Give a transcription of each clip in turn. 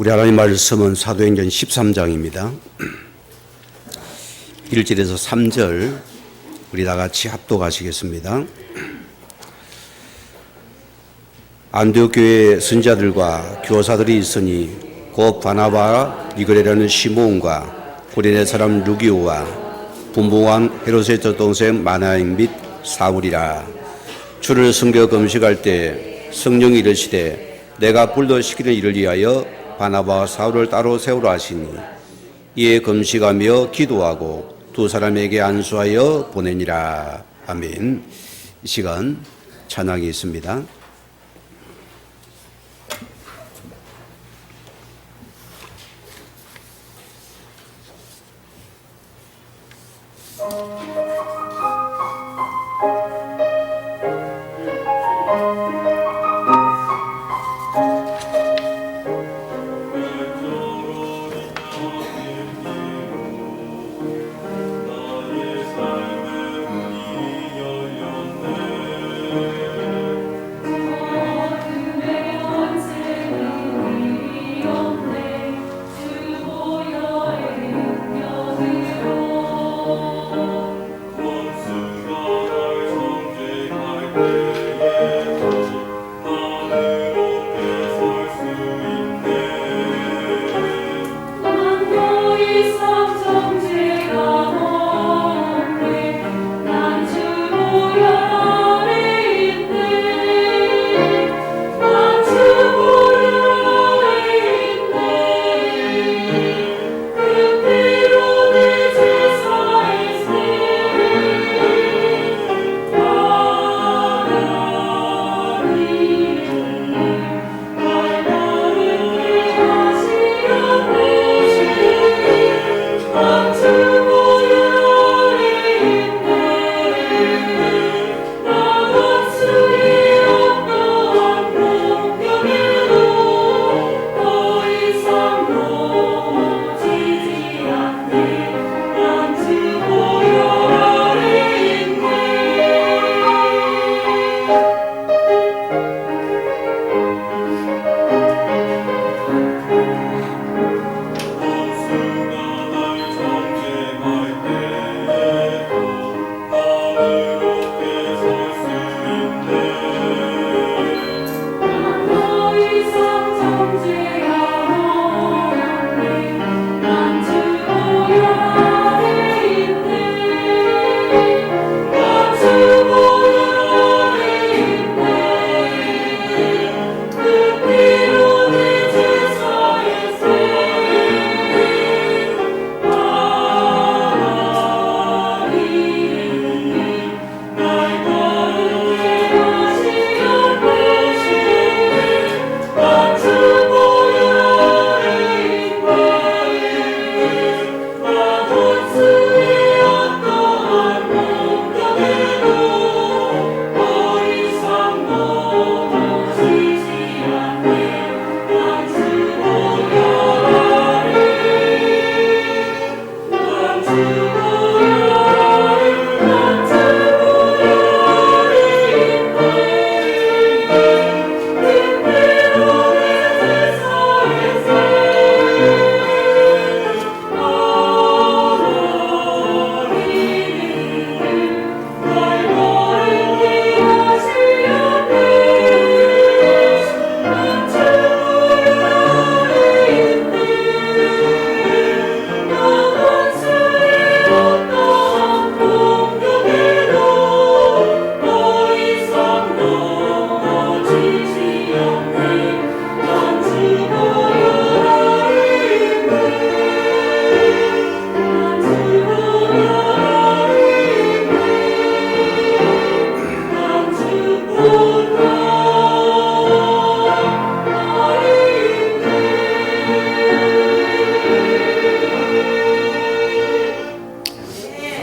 우리 하나님 말씀은 사도행전 13장입니다. 1절에서 3절 우리 다 같이 합독하시겠습니다. 안디옥 교회에 선지자들과 교사들이 있으니 곧 바나바와 니거레라는 시몬과 구레네 사람 루기오와 분봉왕 헤롯의 젖동생 마나임 및 사울이라. 주를 섬겨 금식할 때 성령이 이르시되 내가 불러시키는 일을 위하여 바나바와 사울을 따로 세우라 하시니 이에 금식하며 기도하고 두 사람에게 안수하여 보내니라. 아멘. 이 시간 찬양이 있습니다.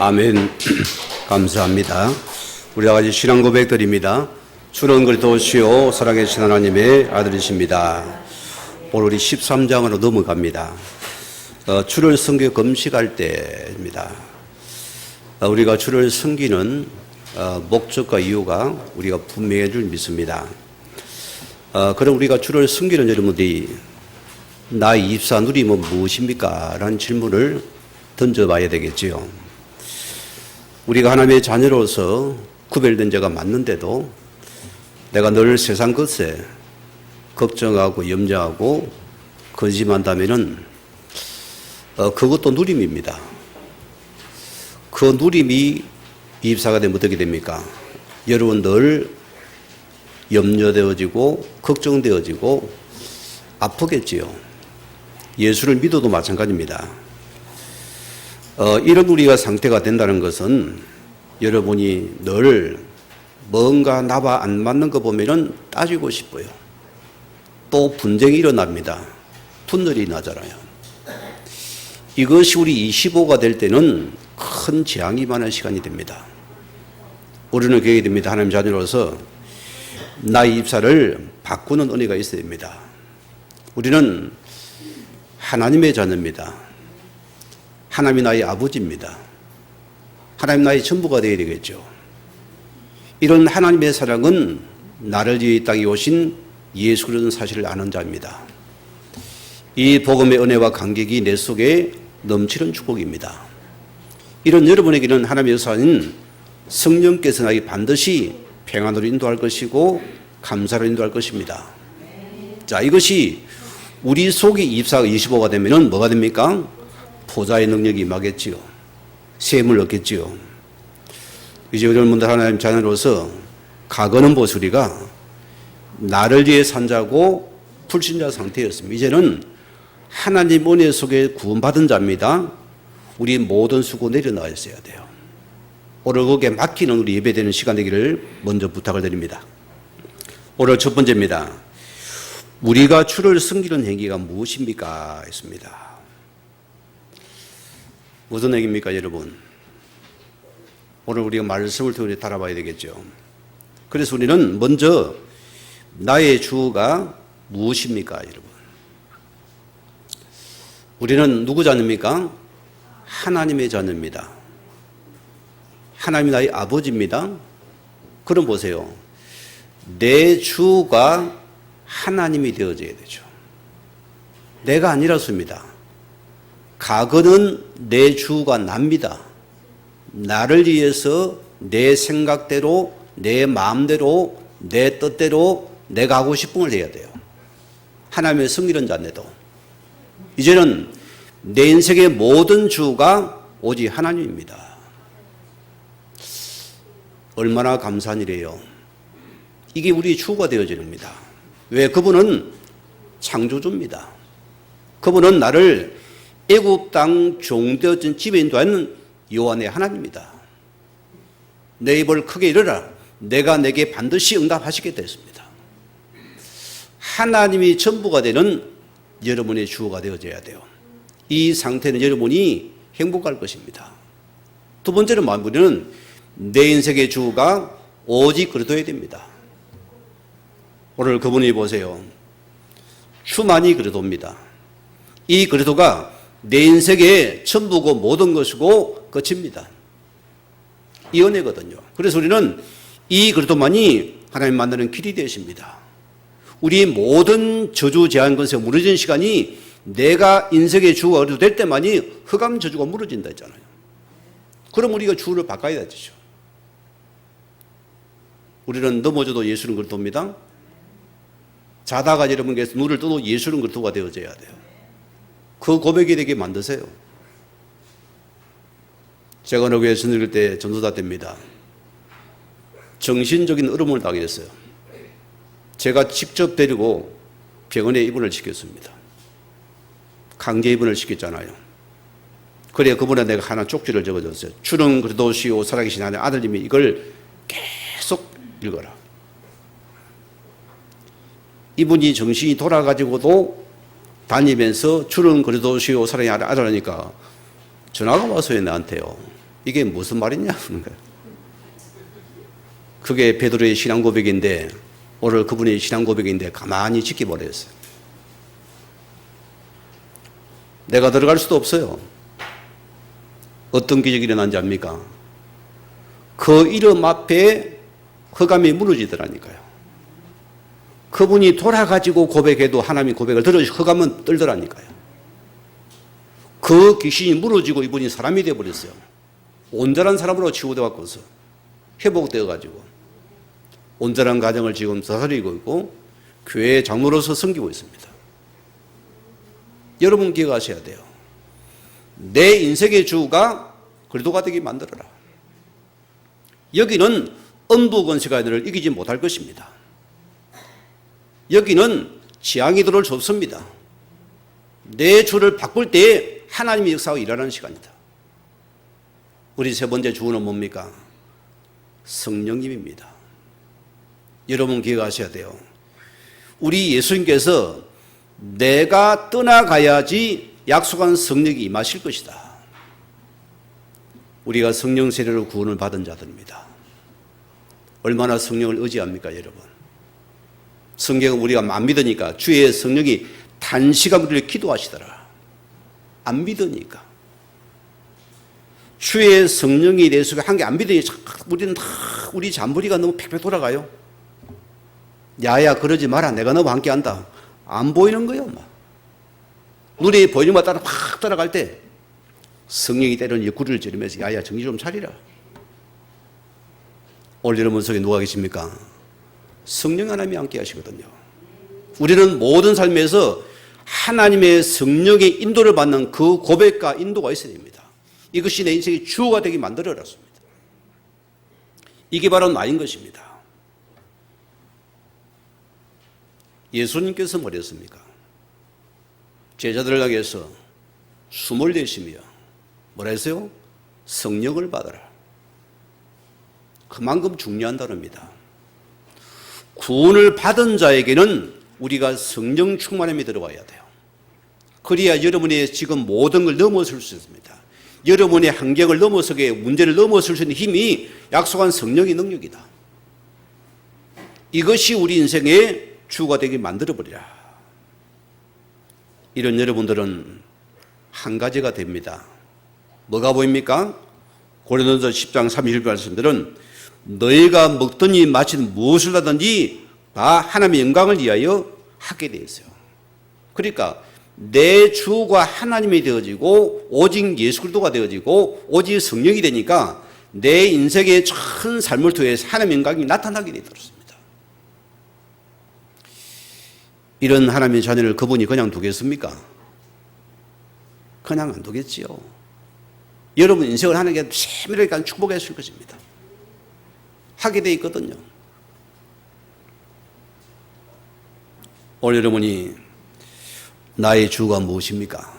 아멘. 감사합니다. 우리 다 같이 신앙 고백드립니다. 주는 그리스도시요 사랑의 신 하나님의 아들이십니다. 오늘 우리 13장으로 넘어갑니다. 주를 섬겨 금식할 때입니다. 우리가 주를 섬기는 목적과 이유가 우리가 분명해 줄 믿습니다. 그럼 우리가 주를 섬기는 여러분들이 나의 입사 누림은 무엇입니까? 라는 질문을 던져봐야 되겠지요. 우리가 하나님의 자녀로서 구별된 자가 맞는데도 내가 늘 세상 것에 걱정하고 염려하고 근심한다면은 그것도 누림입니다. 그 누림이 입사가 되면 어떻게 됩니까? 여러분 늘 염려되어지고 걱정되어지고 아프겠지요. 예수를 믿어도 마찬가지입니다. 이런 우리가 상태가 된다는 것은 여러분이 늘 뭔가 나와 안 맞는 거 보면은 따지고 싶어요. 또 분쟁이 일어납니다. 분열이 나잖아요. 이것이 우리 25가 될 때는 큰 재앙이 많은 시간이 됩니다. 우리는 그게 됩니다. 하나님 자녀로서 나의 입사를 바꾸는 은혜가 있어야 됩니다. 우리는 하나님의 자녀입니다. 하나님이 나의 아버지입니다. 하나님 나의 전부가 되어야 되겠죠. 이런 하나님의 사랑은 나를 위해 이 땅에 오신 예수 그리스도의 사실을 아는 자입니다. 이 복음의 은혜와 감격이 내 속에 넘치는 축복입니다. 이런 여러분에게는 하나님의 역사인 성령께서 나에게 반드시 평안으로 인도할 것이고 감사로 인도할 것입니다. 자, 이것이 우리 속에 25가 되면은 뭐가 됩니까? 보좌의 능력이 임하겠지요. 셈을 얻겠지요. 이제 여러분들 하나님 자녀로서 과거는 보수리가 나를 위해 산자고 불신자 상태였습니다. 이제는 하나님 은혜 속에 구원받은 자입니다. 우리 모든 수고 내려놔야 돼요. 오늘 거기에 맡기는 우리 예배되는 시간 되기를 먼저 부탁을 드립니다. 오늘 첫 번째입니다. 우리가 주를 섬기는 행위가 무엇입니까? 했습니다. 무슨 얘기입니까, 여러분? 오늘 우리가 말씀을 통해 달아봐야 되겠죠. 그래서 우리는 먼저 나의 주가 무엇입니까, 여러분? 우리는 누구 자녀입니까? 하나님의 자녀입니다. 하나님이 나의 아버지입니다. 그럼 보세요. 내 주가 하나님이 되어져야 되죠. 내가 아니라서입니다. 과거는 내 주가 납니다. 나를 위해서 내 생각대로, 내 마음대로, 내 뜻대로 내가 하고 싶은 걸 해야 돼요. 하나님의 성기는 자인데도. 이제는 내 인생의 모든 주가 오직 하나님입니다. 얼마나 감사한 일이에요. 이게 우리 주가 되어지는 겁니다. 왜? 그분은 창조주입니다. 그분은 나를 애굽 땅 종되어진 집에 인도하는 여호와의 하나님입니다. 내 입을 크게 열어라. 내가 내게 반드시 응답하시게 됐습니다. 하나님이 전부가 되는 여러분의 주가 되어져야 돼요. 이 상태는 여러분이 행복할 것입니다. 두 번째는 우리는 내 인생의 주가 오직 그리스도여야 됩니다. 오늘 그분이 보세요. 주만이 그리스도입니다. 이 그리스도가 내 인생의 전부고 모든 것이고 끝입니다. 이 은혜거든요. 그래서 우리는 이 그리스도만이 하나님 만나는 길이 되십니다. 우리 모든 저주 제한 것에 무너진 시간이 내가 인생의 주가 그리스도 될 때만이 흑암 저주가 무너진다 했잖아요. 그럼 우리가 주를 바꿔야 되죠. 우리는 넘어져도 예수는 그리스도입니다. 자다가 여러분께서 눈을 떠도 예수는 그리스도가 되어져야 돼요. 그 고백이 되게 만드세요. 제가 어느 교회 전도할 때 전도사 때입니다. 정신적인 어려움을 당했어요. 제가 직접 데리고 병원에 입원을 시켰습니다. 강제 입원을 시켰잖아요. 그래 그분에 내가 하나 쪽지를 적어줬어요. 주는 그리스도시요 살아계신 하나님 아들님이 이걸 계속 읽어라. 이분이 정신이 돌아가지고도 다니면서 주는 그리스도시요 살아계신 아들이니까 전화가 와서요 나한테요. 이게 무슨 말이냐 하는 거예요. 그게 베드로의 신앙 고백인데 오늘 그분의 신앙 고백인데 가만히 지켜버렸어요. 내가 들어갈 수도 없어요. 어떤 기적이 일어난지 압니까? 그 이름 앞에 흑암이 무너지더라니까요. 그분이 돌아가지고 고백해도 하나님이 고백을 들으시고 흑암은 떨더라니까요. 그 귀신이 무너지고 이분이 사람이 되어버렸어요. 온전한 사람으로 치유되어갖고서 회복되어가지고 온전한 가정을 지금 다스리고 있고 교회 장로로서 섬기고 있습니다. 여러분 기억하셔야 돼요. 내 인생의 주가 그리스도가 되게 만들어라. 여기는 음부 권세가 너를 이기지 못할 것입니다. 여기는 재앙이 들어올 수 없습니다. 내 주를 바꿀 때 하나님의 역사가 일어나는 시간이다. 우리 세 번째 주는 뭡니까? 성령님입니다. 여러분 기억하셔야 돼요. 우리 예수님께서 내가 떠나가야지 약속한 성령이 임하실 것이다. 우리가 성령 세례로 구원을 받은 자들입니다. 얼마나 성령을 의지합니까, 여러분? 성경은 우리가 안 믿으니까 주의 성령이 단시간 우리를 기도하시더라. 안 믿으니까. 주의 성령이 내 속에 한 게 안 믿으니 우리는 다 우리 잔머리가 너무 팩팩 돌아가요. 야야 그러지 마라. 내가 너와 함께 한다. 안 보이는 거예요. 막. 눈에 보이는 것 따라 확 따라갈 때 성령이 때로는 옆구리를 찌르면서 야야 정신 좀 차리라. 오늘 여러분 속에 누가 계십니까? 성령 하나님이 함께 하시거든요. 우리는 모든 삶에서 하나님의 성령의 인도를 받는 그 고백과 인도가 있어야 됩니다. 이것이 내 인생의 주어가 되게 만들어놨습니다. 이게 바로 나인 것입니다. 예수님께서 뭐랬습니까? 제자들을 향해서 숨을 내쉬며 뭐라 했어요? 성령을 받아라. 그만큼 중요한 단어입니다. 구원을 받은 자에게는 우리가 성령 충만함이 들어와야 돼요. 그래야 여러분의 지금 모든 걸 넘어설 수 있습니다. 여러분의 한계를 넘어서게 문제를 넘어설 수 있는 힘이 약속한 성령의 능력이다. 이것이 우리 인생의 주가 되게 만들어버리라. 이런 여러분들은 한 가지가 됩니다. 뭐가 보입니까? 고린도서 10장 31절 말씀들은 너희가 먹든지 마시든 무엇을 하든지 다 하나님의 영광을 위하여 하게 되어 있어요. 그러니까 내 주가 하나님이 되어지고 오직 예수 그리스도가 되어지고 오직 성령이 되니까 내 인생의 전 삶을 통해서 하나님의 영광이 나타나게 되었습니다. 이런 하나님의 자녀를 그분이 그냥 두겠습니까? 그냥 안 두겠지요. 여러분 인생을 하는 게 세밀하게 축복했을 것입니다. 하게 돼 있거든요. 오늘 여러분이 나의 주가 무엇입니까?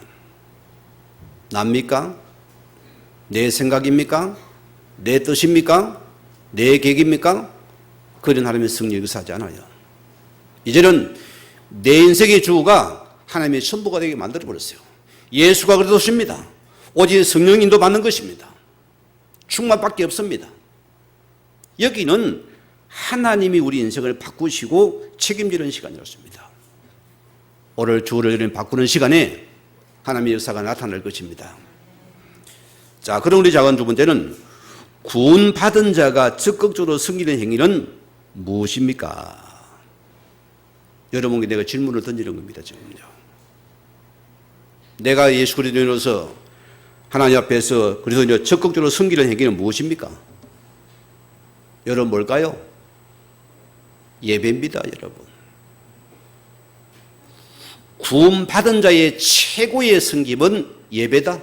납니까? 내 생각입니까? 내 뜻입니까? 내 계획입니까? 그런 하나님의 성령이 역사하지 않아요. 이제는 내 인생의 주가 하나님의 전부가 되게 만들어버렸어요. 예수가 그리스도십니다. 오직 성령 인도 받는 것입니다. 충만밖에 없습니다. 여기는 하나님이 우리 인생을 바꾸시고 책임지는 시간이었습니다. 오늘 주를 바꾸는 시간에 하나님의 역사가 나타날 것입니다. 자, 그럼 우리 작은 두 번째는 구원받은 자가 적극적으로 섬기는 행위는 무엇입니까? 여러분께 내가 질문을 던지는 겁니다. 지금요. 내가 예수 그리스도인으로서 하나님 앞에서 그리스도인으로 적극적으로 섬기는 행위는 무엇입니까? 여러분 뭘까요? 예배입니다, 여러분. 구원받은 자의 최고의 섬김은 예배다.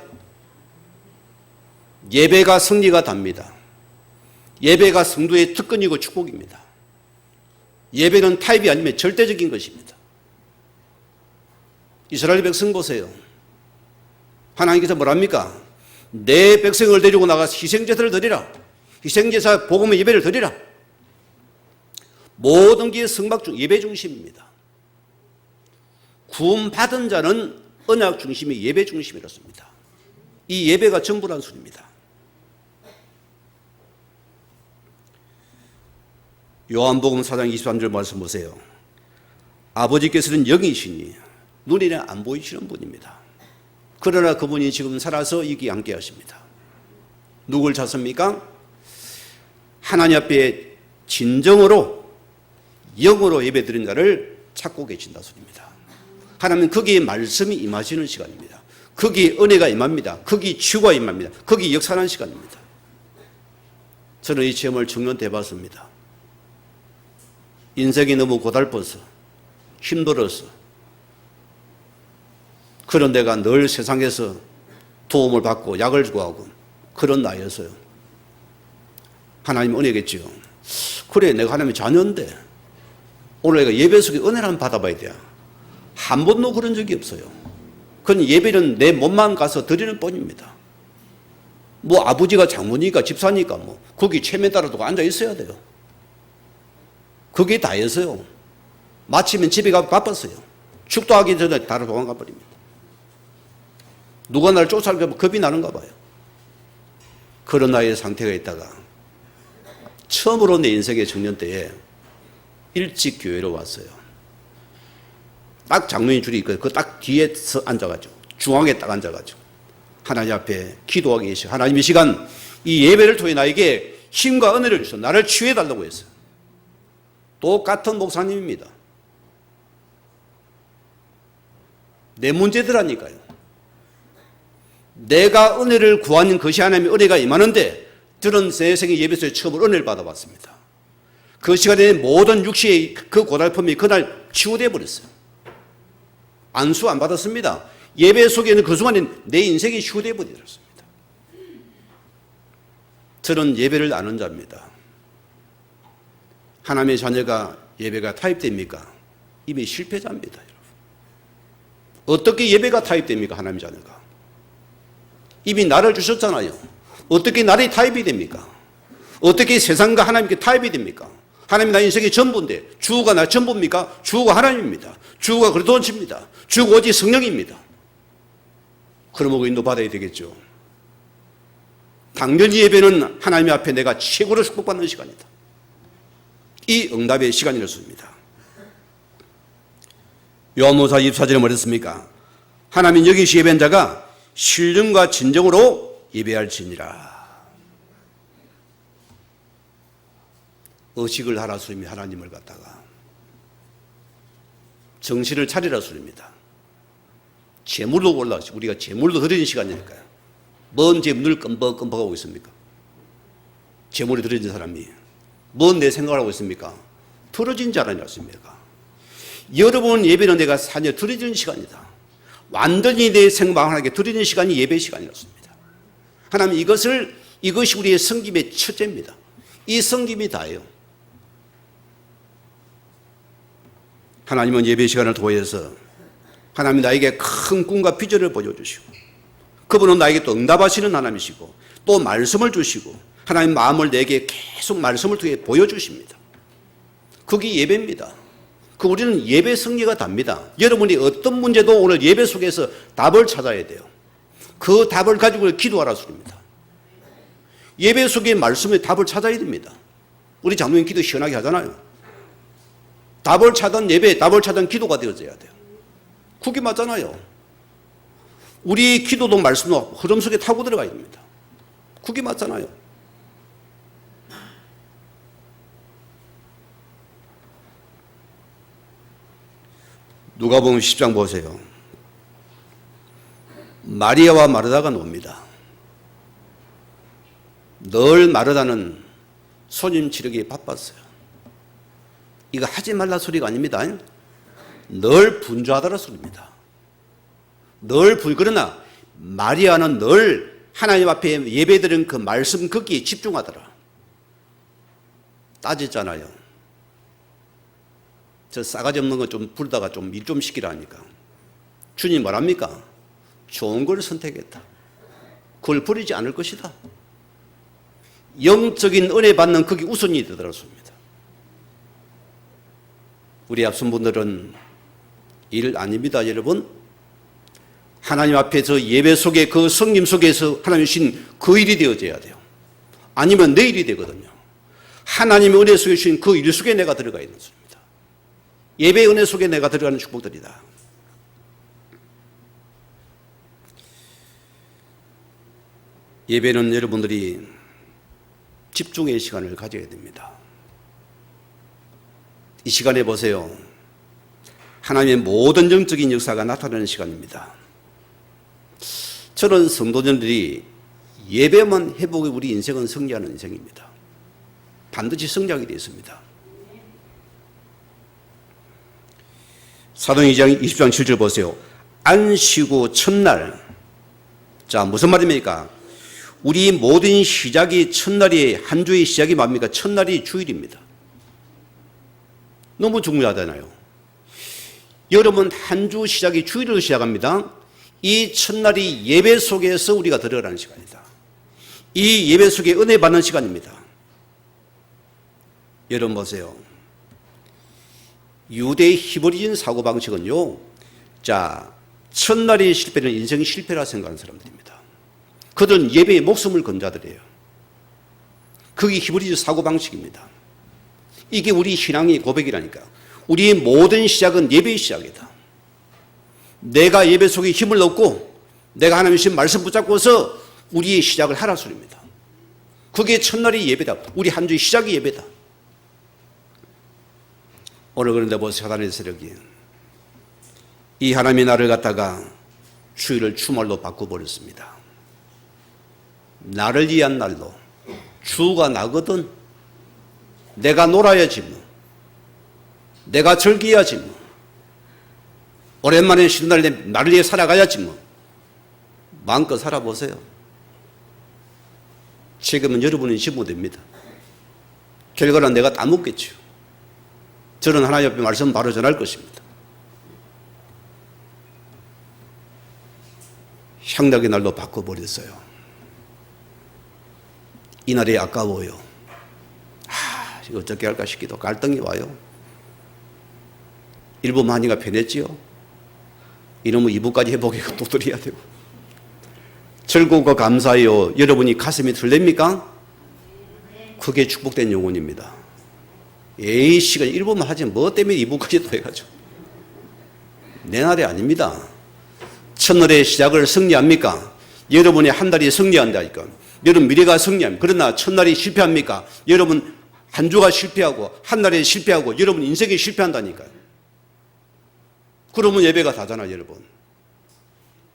예배가 승리가 답니다. 예배가 성도의 특권이고 축복입니다. 예배는 타입이 아니면 절대적인 것입니다. 이스라엘 백성 보세요. 하나님께서 뭐랍니까? 내 백성을 데리고 나가서 희생제사를 드리라. 희생제사 복음의 예배를 드리라. 모든 게 성막 중 예배 중심입니다. 구원받은 자는 언약 중심이 예배 중심이었습니다. 이 예배가 전부란 소리입니다. 요한복음 4장 23절 말씀 보세요. 아버지께서는 영이시니 눈에는 안 보이시는 분입니다. 그러나 그분이 지금 살아서 여기 함께 하십니다. 누굴 찾습니까? 하나님 앞에 진정으로 영으로 예배드린 자를 찾고 계신다 소리입니다. 하나님은 거기에 말씀이 임하시는 시간입니다. 거기에 은혜가 임합니다. 거기에 치유가 임합니다. 거기에 역사하는 시간입니다. 저는 이 체험을 청년 때 해봤습니다. 인생이 너무 고달퍼서 힘들어서 그런 내가 늘 세상에서 도움을 받고 약을 구하고 그런 나이였어요. 하나님 은혜겠지요. 그래 내가 하나님의 자녀인데 오늘 내가 예배 속에 은혜를 한번 받아봐야 돼. 한 번도 그런 적이 없어요. 그건 예배는 내 몸만 가서 드리는 뿐입니다. 뭐 아버지가 장모니까 집사니까 뭐 거기 체면 따라 두고 앉아 있어야 돼요. 그게 다였어요. 마치면 집에 가고 바빴어요. 축도하기 전에 다른 도망가 버립니다. 누가 나를 쫓아갈까 봐 겁이 나는가 봐요. 그런 나이의 상태가 있다가 처음으로 내 인생의 청년 때에 일찍 교회로 왔어요. 딱 장로님 줄이 있거든요. 그 딱 뒤에서 앉아가지고 중앙에 딱 앉아가지고 하나님 앞에 기도하기 위해서 하나님 이 시간 이 예배를 통해 나에게 힘과 은혜를 주셔 나를 치유해달라고 했어요. 똑같은 목사님입니다. 내 문제들하니까요. 내가 은혜를 구하는 것이 하나님의 은혜가 임하는데 저는 내 생의 예배 속에 처음으로 은혜를 받아봤습니다. 그 시간에 모든 육체의 그 고달픔이 그날 치유되어 버렸어요. 안수 안 받았습니다. 예배 속에는 그 순간에 내 인생이 치유되어 버렸습니다. 저는 예배를 아는 자입니다. 하나님의 자녀가 예배가 타입됩니까? 이미 실패자입니다. 여러분. 어떻게 예배가 타입됩니까? 하나님의 자녀가. 이미 나를 주셨잖아요. 어떻게 나를 타입이 됩니까? 어떻게 세상과 하나님께 타입이 됩니까? 하나님이 나 인생의 전부인데 주가 나 전부입니까? 주가 하나님입니다. 주가 그리스도입니다. 주가 오직 성령입니다. 그러므로 인도받아야 되겠죠. 당연히 예배는 하나님 앞에 내가 최고로 축복받는 시간이다. 이 응답의 시간이었습니다. 요한복음 24절에 뭐랬습니까? 하나님 여기시 예배한 자가 신령과 진정으로 예배할지니라. 의식을 하라 소리입니다. 하나님을 갖다가 정신을 차리라 소리입니다. 재물도 올라가시 우리가 재물도 드리는 시간이니까요. 뭔 재물을 끔뻑끔뻑하고 있습니까? 재물이 드리는 사람이 뭔 내 생각을 하고 있습니까? 틀어진 자라니 않습니까? 여러분 예배는 내가 사녀 드리는 시간이다. 완전히 내 생각 하나님께 드리는 시간이 예배 시간이었습니다. 하나님 이것이 우리의 섬김의 첫째입니다. 이 섬김이 다예요. 하나님은 예배 시간을 통해서 하나님이 나에게 큰 꿈과 비전을 보여주시고 그분은 나에게 또 응답하시는 하나님이시고 또 말씀을 주시고 하나님 마음을 내게 계속 말씀을 통해 보여주십니다. 그게 예배입니다. 우리는 예배 승리가 답니다. 여러분이 어떤 문제도 오늘 예배 속에서 답을 찾아야 돼요. 그 답을 가지고 기도하라 소리입니다. 예배 속에 말씀의 답을 찾아야 됩니다. 우리 장로님 기도 시원하게 하잖아요. 답을 찾은 예배, 답을 찾은 기도가 되어져야 돼요. 그게 맞잖아요. 우리 기도도 말씀도 흐름 속에 타고 들어가야 됩니다. 그게 맞잖아요. 누가복음 10장 보세요. 마리아와 마르다가 놉니다. 늘 마르다는 손님 치르기에 바빴어요. 이거 하지 말라 소리가 아닙니다. 늘 분주하다라 소리입니다. 그러나 마리아는 늘 하나님 앞에 예배드린 그 말씀 걷기에 집중하더라. 따졌잖아요. 저 싸가지 없는 거 좀 부르다가 좀 일 좀 시키라 하니까 주님 뭐랍니까? 좋은 걸 선택했다. 그걸 버리지 않을 것이다. 영적인 은혜 받는 그게 우선이 되더라습니다. 우리 앞선 분들은 일 아닙니다, 여러분. 하나님 앞에 저 예배 속에 그 성림 속에서 하나님 주신 그 일이 되어져야 돼요. 아니면 내 일이 되거든요. 하나님의 은혜 속에 주신 그 일 속에 내가 들어가 있는 것입니다. 예배 은혜 속에 내가 들어가는 축복들이다. 예배는 여러분들이 집중의 시간을 가져야 됩니다. 이 시간에 보세요. 하나님의 모든 영적인 역사가 나타나는 시간입니다. 저는 성도님들이 예배만 회복해 우리 인생은 승리하는 인생입니다. 반드시 승리하게 되어 있습니다. 사도행 2장 20장 7절 보세요. 안식구 첫날. 자, 무슨 말입니까? 우리 모든 시작이 첫날이, 한 주의 시작이 뭡니까? 첫날이 주일입니다. 너무 중요하잖아요. 여러분, 한 주 시작이 주일로 시작합니다. 이 첫날이 예배 속에서 우리가 들어가는 시간이다. 이 예배 속에 은혜 받는 시간입니다. 여러분 보세요. 유대 히브리인 사고방식은요, 자, 첫날이 실패는 인생이 실패라 생각하는 사람들입니다. 그들은 예배에 목숨을 건 자들이에요. 그게 히브리인 사고방식입니다. 이게 우리 신앙의 고백이라니까. 우리의 모든 시작은 예배의 시작이다. 내가 예배 속에 힘을 얻고 내가 하나님의 신 말씀 붙잡고서 우리의 시작을 하라 소리입니다. 그게 첫날이 예배다. 우리 한 주의 시작이 예배다. 오늘 그런데 보세요. 사단의 세력이 이 하나님의 날을 갖다가 주일을 주말로 바꿔버렸습니다. 나를 위한 날로. 주가 나거든. 내가 놀아야지 뭐. 내가 즐겨야지 뭐. 오랜만에 쉬는 날에 나를 위해 살아가야지 뭐. 마음껏 살아보세요. 지금은 여러분이 지면 됩니다. 결과는 내가 다 묻겠죠. 저는 하나님 앞에 말씀 바로 전할 것입니다. 향락의 날로 바꿔버렸어요. 이 날이 아까워요. 이거 어떻게 할까 싶기도 갈등이 와요. 일부 많이가 편했지요. 이놈의 2부까지 회복해서 또 드려야 되고. 즐거움과 감사해요. 여러분이 가슴이 설렙니까? 그게 축복된 영혼입니다. 에이, 시간 1부만 하지 뭐 때문에 2부까지 또 해가지고. 내 날이 아닙니다. 첫날의 시작을 승리합니까? 여러분의 한 달이 승리한다니까. 여러분 미래가 승리합니다. 그러나 첫날이 실패합니까? 여러분 한 주가 실패하고 한 날에 실패하고 여러분 인생이 실패한다니까요. 그러면 예배가 다잖아요, 여러분.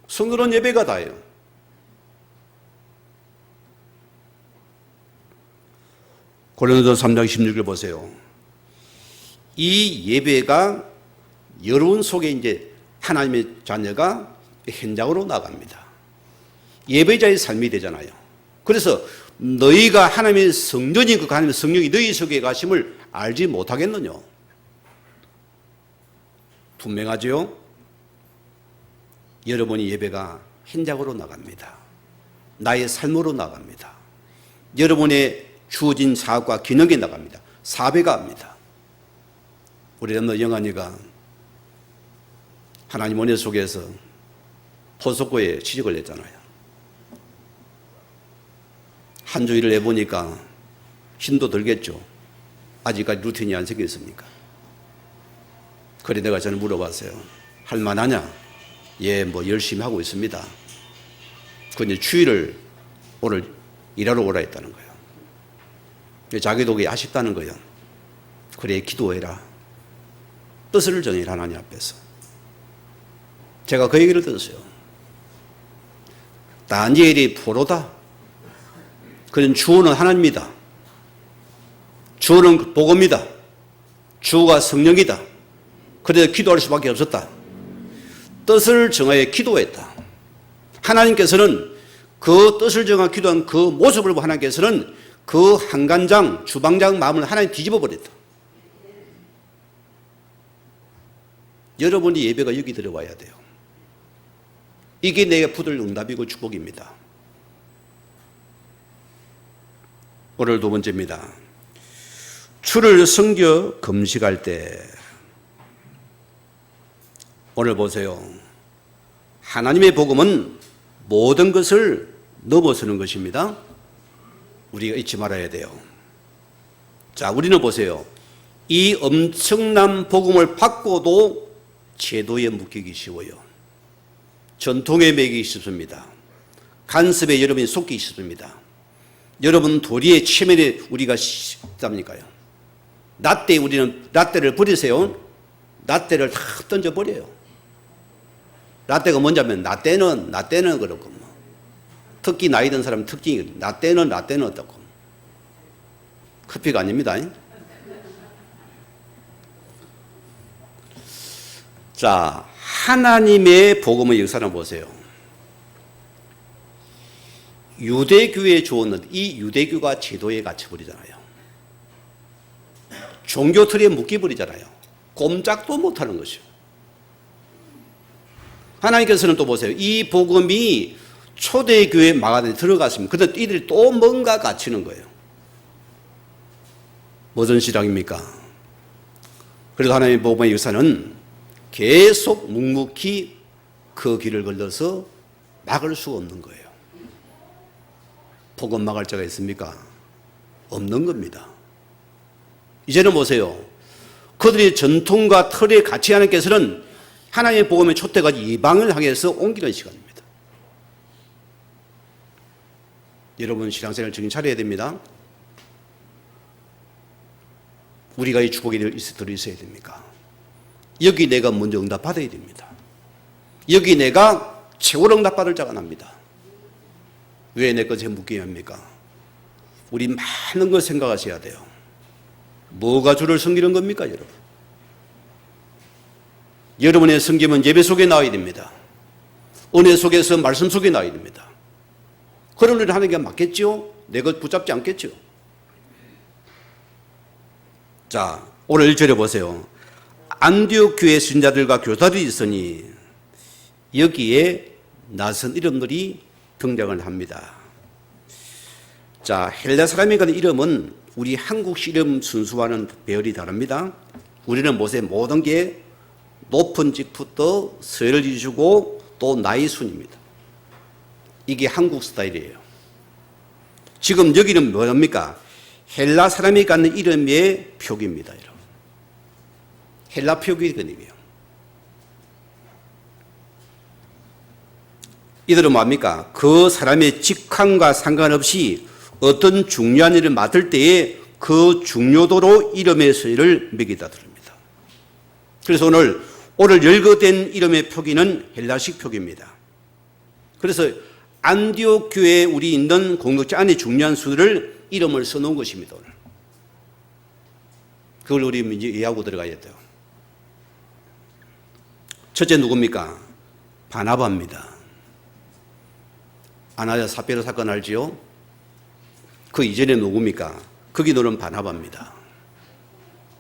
성도는 예배가 다예요. 고린도서 3장 16절 보세요. 이 예배가 여러분 속에 이제 하나님의 자녀가 현장으로 나갑니다. 예배자의 삶이 되잖아요. 그래서 너희가 하나님의 성전인 그 하나님의 성령이 너희 속에 가심을 알지 못하겠느냐? 분명하죠? 여러분이 예배가 현장으로 나갑니다. 나의 삶으로 나갑니다. 여러분의 주어진 사역과 기능에 나갑니다. 사배가 합니다. 우리 엄마 영환이가 하나님 은혜 속에서 포석고에 취직을 했잖아요. 한 주 일을 해보니까 힘도 들겠죠. 아직까지 루틴이 안 생겨 있습니까? 그래 내가 저는 물어봤어요. 할만하냐? 예, 뭐 열심히 하고 있습니다. 근데 주일을 오늘 일하러 오라 했다는 거예요. 자기도 그게 아쉽다는 거예요. 그래 기도해라. 뜻을 정해라 하나님 앞에서. 제가 그 얘기를 들었어요. 다니엘이 포로다. 그는 주어는 하나님이다. 주어는 복음이다. 주가 성령이다. 그래서 기도할 수밖에 없었다. 뜻을 정하여 기도했다. 하나님께서는 그 뜻을 정하 기도한 그 모습을 보고 하나님께서는 그 한간장, 주방장 마음을 하나님 뒤집어 버렸다. 여러분이 예배가 여기 들어와야 돼요. 이게 내가 붙을 응답이고 축복입니다. 오늘 두 번째입니다. 주를 섬겨 금식할 때. 오늘 보세요. 하나님의 복음은 모든 것을 넘어서는 것입니다. 우리가 잊지 말아야 돼요. 자, 우리는 보세요. 이 엄청난 복음을 받고도 제도에 묶이기 쉬워요. 전통에 매이기 쉽습니다. 간섭에 여러분이 속기 쉽습니다. 여러분 도리의 체면에 우리가 쉽답니까요? 라떼 우리는 라떼를 버리세요. 라떼를 다 던져버려요. 라떼가 뭔냐면 라떼는 그렇고 뭐. 특히 나이 든 사람 특징이 라떼는 어떻고. 커피가 아닙니다. 자, 하나님의 복음의 역사를 보세요. 유대교에 주었는데 이 유대교가 제도에 갇혀버리잖아요. 종교 틀에 묶여버리잖아요. 꼼짝도 못하는 것이요. 하나님께서는 또 보세요. 이 복음이 초대교회 마가다에 들어갔습니다. 그런데 이들이 또 뭔가 갇히는 거예요. 무슨 시작입니까? 그래도 하나님의 복음의 역사는 계속 묵묵히 그 길을 걸러서 막을 수 없는 거예요. 복음 막을 자가 있습니까? 없는 겁니다. 이제는 보세요. 그들의 전통과 틀에 갇히 하나님께서는 하나님의 복음의 촛대가 이방을 향해서 옮기는 시간입니다. 여러분 신앙생활을 정신 차려야 됩니다. 우리가 이 축복이 들어있어야 됩니까? 여기 내가 먼저 응답 받아야 됩니다. 여기 내가 최고로 응답 받을 자가 납니다. 왜 내 것에 묶여야 합니까? 우리 많은 걸 생각하셔야 돼요. 뭐가 주를 섬기는 겁니까, 여러분? 여러분의 섬김은 예배 속에 나와야 됩니다. 은혜 속에서 말씀 속에 나와야 됩니다. 그런 일을 하는 게 맞겠죠? 내 것 붙잡지 않겠죠? 자, 오늘 1절에 보세요. 안디옥 교회 신자들과 교사들이 있으니 여기에 낯선 이름들이 등장을 합니다. 자, 헬라 사람이라는 이름은 우리 한국식 이름 순수와는 배열이 다릅니다. 우리는 모든 게 높은 집부터 서열을 이루고 또 나이 순입니다. 이게 한국 스타일이에요. 지금 여기는 뭡니까? 헬라 사람이 갖는 이름의 표기입니다, 여러분. 헬라 표기거든요. 이들은 뭡니까? 그 사람의 직함과 상관없이 어떤 중요한 일을 맡을 때에 그 중요도로 이름의 서열을 매기다 드립니다. 그래서 오늘 열거된 이름의 표기는 헬라식 표기입니다. 그래서 안디옥 교회에 우리 있는 공동체 안에 중요한 수들을 이름을 써놓은 것입니다. 오늘. 그걸 우리 이제 이해하고 들어가야 돼요. 첫째 누굽니까? 바나바입니다. 아나야 사페라 사건 알지요? 그 이전에 누굽니까? 거기 너는 바나바입니다.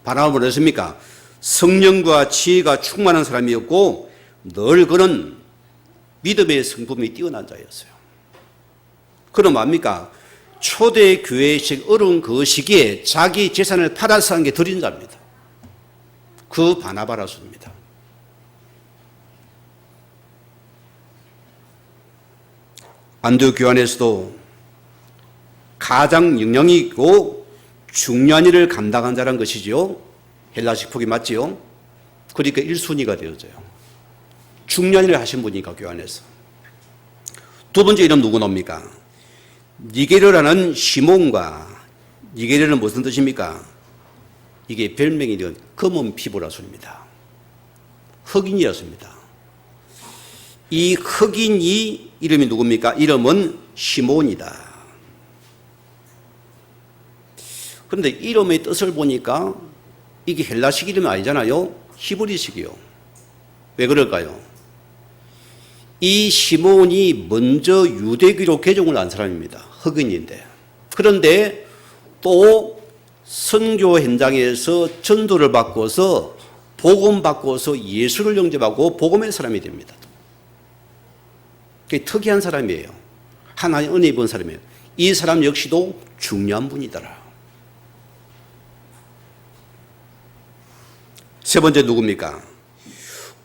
바나바는 뭐였습니까? 성령과 지혜가 충만한 사람이었고 늘 그는 믿음의 성품이 뛰어난 자였어요. 그럼 뭡니까? 초대 교회식 어려운 그 시기에 자기 재산을 팔아서 한 게 드린 자입니다. 그 바나바라서입니다. 안디옥 교회 안에서도 가장 영향이 있고 중요한 일을 감당한 자란 것이지요. 헬라식 표기 맞지요? 그러니까 1순위가 되어져요. 중요한 일을 하신 분이니까 교회 안에서. 두 번째 이름 누구 놉니까? 니게르라는 시몬과, 니게르는 무슨 뜻입니까? 이게 별명이 검은 피부라서입니다. 흑인이었습니다. 이 흑인이 이름이 누굽니까? 이름은 시몬이다. 그런데 이름의 뜻을 보니까 이게 헬라식 이름이 아니잖아요. 히브리식이요. 왜 그럴까요? 이 시몬이 먼저 유대교로 개종을 한 사람입니다. 흑인인데. 그런데 또 선교 현장에서 전도를 받고서 복음 받고서 예수를 영접하고 복음의 사람이 됩니다. 그게 특이한 사람이에요. 하나님 은혜 입은 사람이에요. 이 사람 역시도 중요한 분이더라. 세 번째 누굽니까?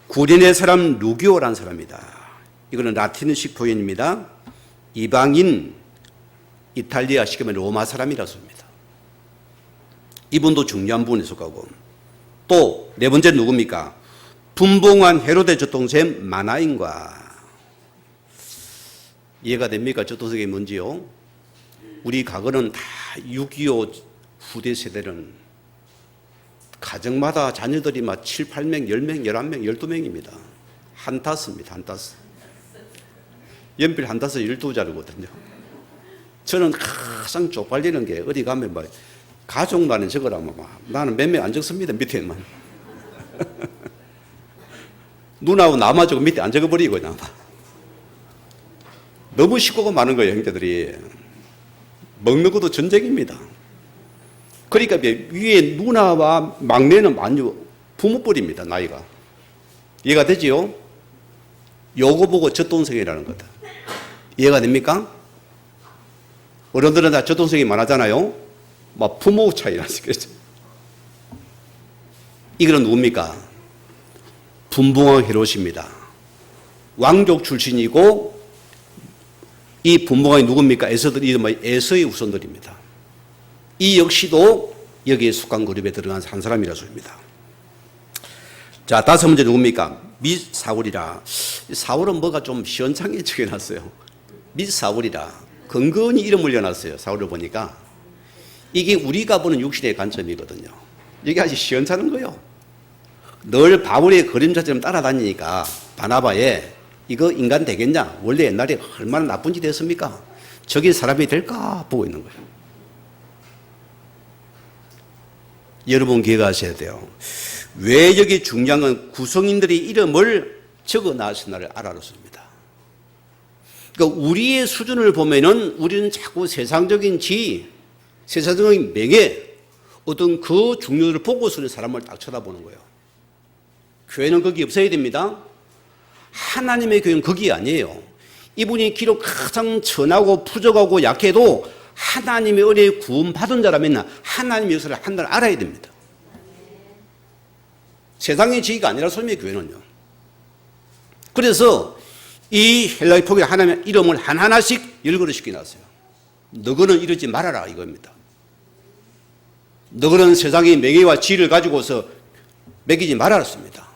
구레네 사람 루기오라는 사람이다. 이거는 라틴식 표현입니다. 이방인, 이탈리아식이면 로마 사람이라서 합니다. 이분도 중요한 분에 속하고. 또 네 번째 누굽니까? 분봉한 헤로데 젖동생 마나인과. 이해가 됩니까? 젖동생이 뭔지요? 우리 과거는 다 6.25 후대 세대는 가정마다 자녀들이 막 7, 8명, 10명, 11명, 12명입니다. 한 타스입니다. 한 타스. 연필 한 타스 12자루거든요. 저는 가장 쪽팔리는 게 어디 가면 막 가족만은 적으라면 막 나는 몇 명 안 적습니다. 밑에만. 누나하고 나만 적고 밑에 안 적어버리고 나만. 너무 식구가 많은 거예요, 형제들이. 먹는 것도 전쟁입니다. 그러니까 위에 누나와 막내는 완전 부모뻘입니다, 나이가. 이해가 되지요? 요거 보고 젖동생이라는 거다. 이해가 됩니까? 어른들은 다 젖동생이 많아잖아요. 막 부모 차이라시겠죠. 이거는 누굽니까? 분봉왕 헤롯입니다. 왕족 출신이고 이 분봉왕이 누굽니까? 에서의 후손들입니다. 이 역시도 여기에 속한 그룹에 들어간 한 사람이라 소입니다. 자, 다섯 번째 누굽니까? 밋사울이라. 사울은 뭐가 좀 시원찮게 적어놨어요. 밋사울이라. 근근히 이름 올려놨어요. 사울을 보니까. 이게 우리가 보는 육신의 관점이거든요. 이게 아주 시원찮은 거예요. 늘 바울의 그림자처럼 따라다니니까 바나바에 이거 인간 되겠냐? 원래 옛날에 얼마나 나쁜 짓 했습니까? 저게 사람이 될까? 보고 있는 거예요. 여러분 기억하셔야 돼요. 왜 여기 중요한 건 구성인들의 이름을 적어 놨으나를 알아놓습니다. 그러니까 우리의 수준을 보면은 우리는 자꾸 세상적인 지위, 세상적인 명예, 어떤 그 중요를 보고서는 사람을 딱 쳐다보는 거예요. 교회는 거기 없어야 됩니다. 하나님의 교회는 거기 아니에요. 이분이 기록 가장 천하고 부족하고 약해도 하나님의 은혜에 구원받은 자라면 하나님의 역사를 한다를 알아야 됩니다. 세상의 지위가 아니라 소님의 교회는요. 그래서 이 헬라의 폭에 하나님의 이름을 하나하나씩 열거를 시켜놨어요. 너거는 이러지 말아라 이겁니다. 너거는 세상의 명예와 지위를 가지고서 매기지 말았습니다.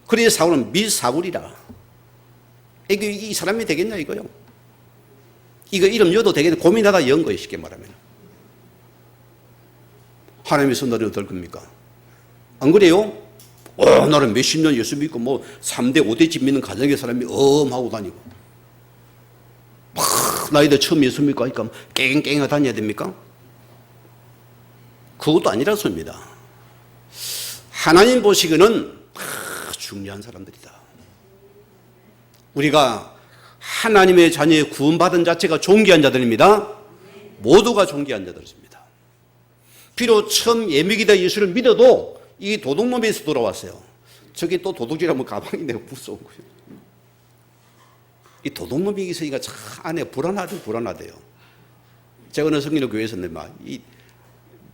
그래서 사울은 밋사울이라. 이 사람이 되겠냐 이거요. 이거 이름 여도 되겠냐 고민하다 연 거예요. 쉽게 말하면. 하나님의 선들이 어떨 겁니까? 안 그래요? 나는 몇십 년 예수 믿고 뭐 3대 5대 집 믿는 가정의 사람이 하고 다니고 막 나이들 처음 예수 믿고 하니까 깽깽하게 다녀야 됩니까? 그것도 아니라서입니다. 하나님 보시기에는 중요한 사람들이다. 우리가 하나님의 자녀의 구원받은 자체가 존귀한 자들입니다. 모두가 존귀한 자들입니다. 비록 처음 예미기다 예수를 믿어도 이 도둑놈에서 돌아왔어요. 저기 또 도둑질하면 가방이 내가 무서운 거예요. 이 도둑놈이 있으니까 참 안에 불안하대요. 제가 어느 성리로 교회에서 이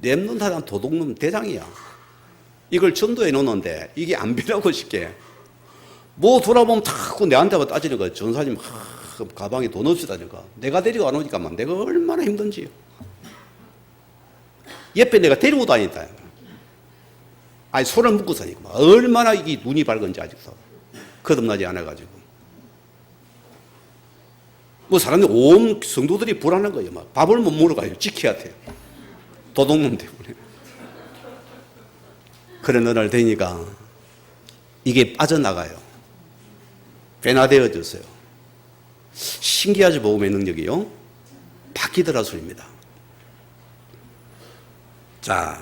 랩눈타는 도둑놈 대장이야. 이걸 전도해 놓는데 이게 안 비라고 쉽게. 뭐 돌아보면 자꾸 내한테 따지는 거야. 전사님 가방에 돈 없으다니까. 내가 데리고 안 오니까 내가 얼마나 힘든지요. 옆에 내가 데리고 다닌다. 아니 손을 묶고 사니까 얼마나 이게 눈이 밝은지 아직도 거듭나지 않아가지고. 뭐 사람들 온 성도들이 불안한 거예요. 막 밥을 못 먹으러 가요. 지켜야 돼요. 도둑놈 때문에. 그런 날 되니까 이게 빠져나가요. 변화되어졌어요. 신기하지 복음의 능력이요. 바뀌더라 소리입니다. 자,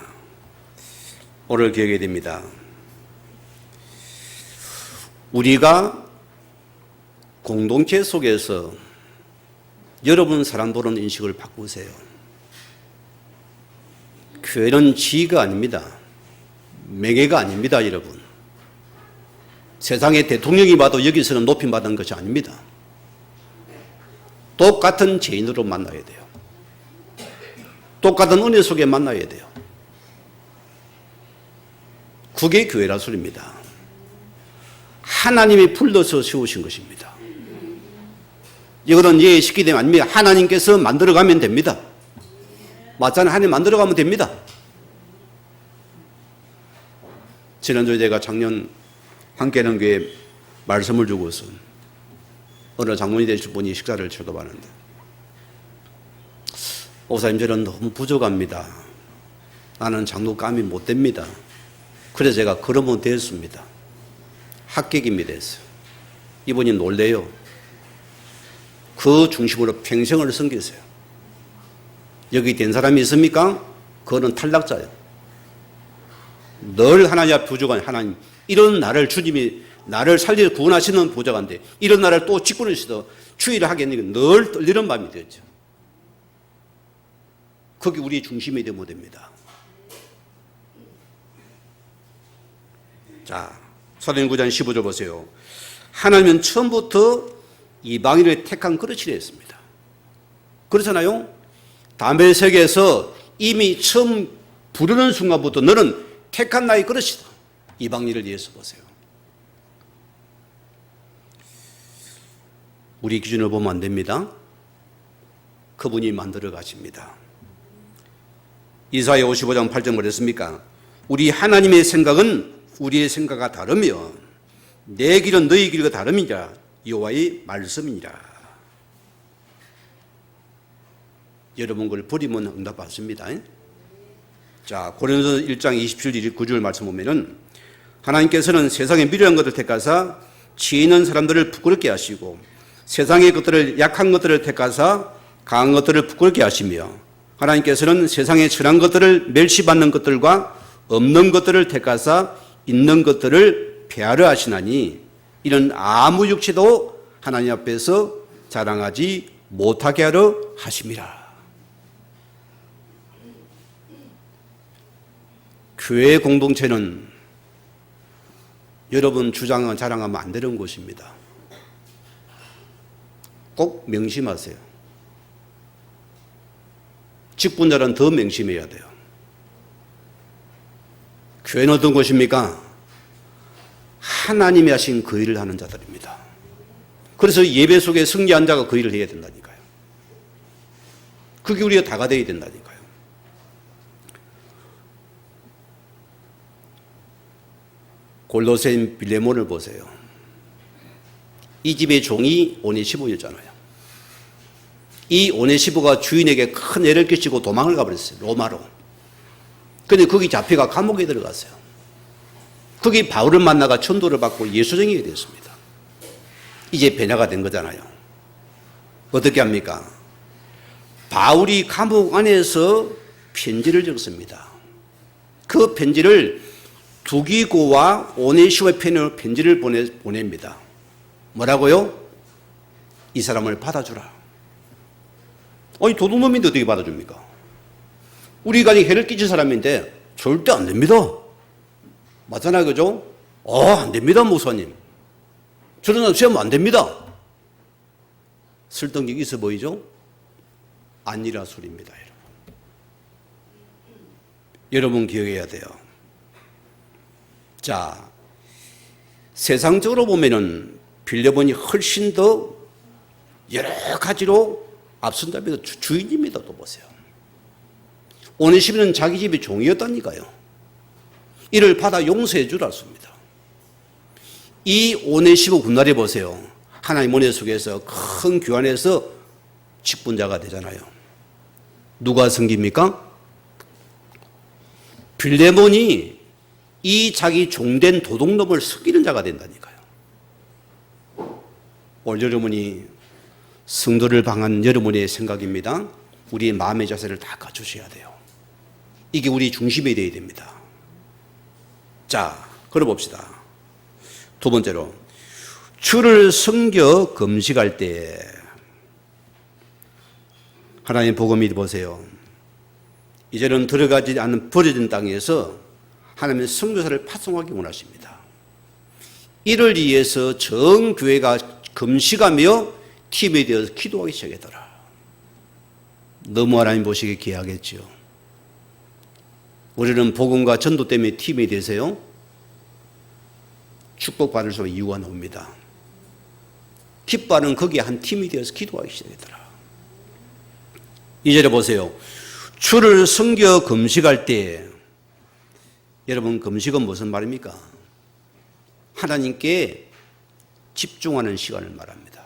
오늘 기억해야 됩니다. 우리가 공동체 속에서 여러분 사람 보는 인식을 바꾸세요. 교회는 지위가 아닙니다. 명예가 아닙니다, 여러분. 세상의 대통령이 봐도 여기서는 높임받은 것이 아닙니다. 똑같은 죄인으로 만나야 돼요. 똑같은 은혜 속에 만나야 돼요. 그게 교회라 소리입니다. 하나님이 불러서 세우신 것입니다. 이거는 예식이 되면 아닙니다. 하나님께서 만들어가면 됩니다. 맞잖아요. 하나님 만들어가면 됩니다. 지난주에 제가 작년 함께하는 교회에 말씀을 주고서 어느 장로님 되실 분이 식사를 쳐다봤는데 목사님 저는 너무 부족합니다. 나는 장로감이 못 됩니다. 그래서 제가 그러면 됐습니다. 합격입니다 했어요. 이분이 놀래요. 그 중심으로 평생을 섬겼어요. 여기 된 사람이 있습니까? 그거는 탈락자예요. 늘 하나님 앞에 부족한 하나님, 이런 나를 주님이 나를 살려 구원하시는 보좌관데 이런 나를 또 직분하시더 추위를 하겠느냐 늘 떨리는 마음이 되었죠. 그게 우리의 중심이 되면 됩니다. 자, 사도행전 9장 15절 보세요. 하나님은 처음부터 이방인을 택한 그릇이라 했습니다. 그렇잖아요. 담배세계에서 이미 처음 부르는 순간부터 너는 택한 나의 그릇이다. 이방인을 위해서 보세요. 우리 기준을 보면 안 됩니다. 그분이 만들어 가십니다. 이사야 55장 8절 뭐랬습니까? 우리 하나님의 생각은 우리의 생각과 다르며 내 길은 너희 길과 다름이라 여호와의 말씀이니라. 여러분 그걸 버리면 응답받습니다. 자, 고린도서 1장 27절 29절 말씀 보면은 하나님께서는 세상에 미련한 것을 택하사 지혜 있는 사람들을 부끄럽게 하시고 세상의 것들을 약한 것들을 택하사 강한 것들을 부끄럽게 하시며 하나님께서는 세상의 천한 것들을 멸시받는 것들과 없는 것들을 택하사 있는 것들을 폐하려 하시나니 이는 아무 육체도 하나님 앞에서 자랑하지 못하게 하려 하심이라. 교회 공동체는 여러분 주장을 자랑하면 안 되는 곳입니다. 꼭 명심하세요. 직분자는 더 명심해야 돼요. 교회는 어떤 곳입니까? 하나님이 하신 그 일을 하는 자들입니다. 그래서 예배 속에 승리한 자가 그 일을 해야 된다니까요. 그게 우리가 다가 되어야 된다니까요. 골로새인 빌레몬을 보세요. 이 집의 종이 오네시모였잖아요. 이 오네시모가 주인에게 큰 애를 끼치고 도망을 가버렸어요. 로마로. 그런데 거기 잡혀가 감옥에 들어갔어요. 거기 바울을 만나가 천도를 받고 예수쟁이가 됐습니다. 이제 변화가 된 거잖아요. 어떻게 합니까? 바울이 감옥 안에서 편지를 적습니다. 그 편지를 두기고와 오네시모의 편지를 보냅니다. 뭐라고요? 이 사람을 받아주라. 아니 도둑놈인데 어떻게 받아줍니까? 우리가 해를 끼친 사람인데 절대 안 됩니다. 맞잖아요, 그죠? 안 됩니다, 목사님. 저런 사람 수하면 안 됩니다. 설득력이 있어 보이죠? 아니라 소리입니다, 여러분. 여러분 기억해야 돼요. 자, 세상적으로 보면은 빌레몬이 훨씬 더 여러 가지로 앞선답니다. 주인입니다. 또 보세요. 오네시모는 자기 집의 종이었다니까요. 이를 받아 용서해 주라습니다. 이 오네시모 군날에 보세요. 하나님 은혜 속에서 큰 교환에서 직분자가 되잖아요. 누가 섬깁니까? 빌레몬이 이 자기 종된 도둑놈을 섬기는 자가 된다니까요. 오늘 여러분이 성도를 방한 여러분의 생각입니다. 우리의 마음의 자세를 다 갖추셔야 돼요. 이게 우리 중심이 되어야 됩니다. 자, 걸어봅시다. 두 번째로 주를 섬겨 금식할 때 하나님 복음이 보세요. 이제는 들어가지 않는 버려진 땅에서 하나님은 선교사를 파송하기 원하십니다. 이를 위해서 전 교회가 금식하며 팀이 되어서 기도하기 시작했더라. 너무 하나님 보시기에 귀하겠지요. 우리는 복음과 전도 때문에 팀이 되세요. 축복받을 수 있는 이유가 나옵니다. 기뻐하는 거기에 한 팀이 되어서 기도하기 시작했더라. 이제를 보세요. 주를 섬겨 금식할 때 여러분 금식은 무슨 말입니까? 하나님께 집중하는 시간을 말합니다.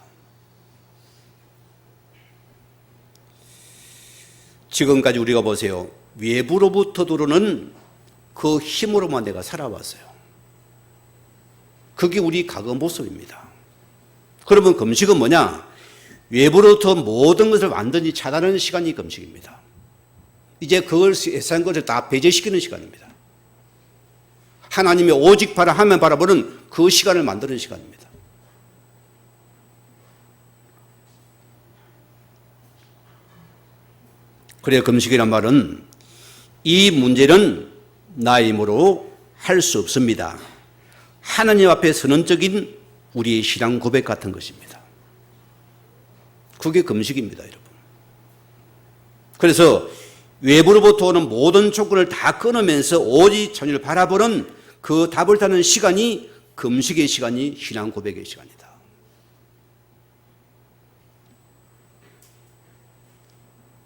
지금까지 우리가 보세요. 외부로부터 들어오는 그 힘으로만 내가 살아왔어요. 그게 우리 과거 모습입니다. 그러면 금식은 뭐냐? 외부로부터 모든 것을 완전히 차단하는 시간이 금식입니다. 이제 그걸 세상 것을 다 배제시키는 시간입니다. 하나님의 오직 하면 바라보는 그 시간을 만드는 시간입니다. 그래 금식이란 말은 이 문제는 나의 힘으로 할 수 없습니다. 하나님 앞에 선언적인 우리의 신앙 고백 같은 것입니다. 그게 금식입니다, 여러분. 그래서 외부로부터 오는 모든 조건을 다 끊으면서 오직 자녀를 바라보는 그 답을 타는 시간이 금식의 시간이 신앙 고백의 시간이다.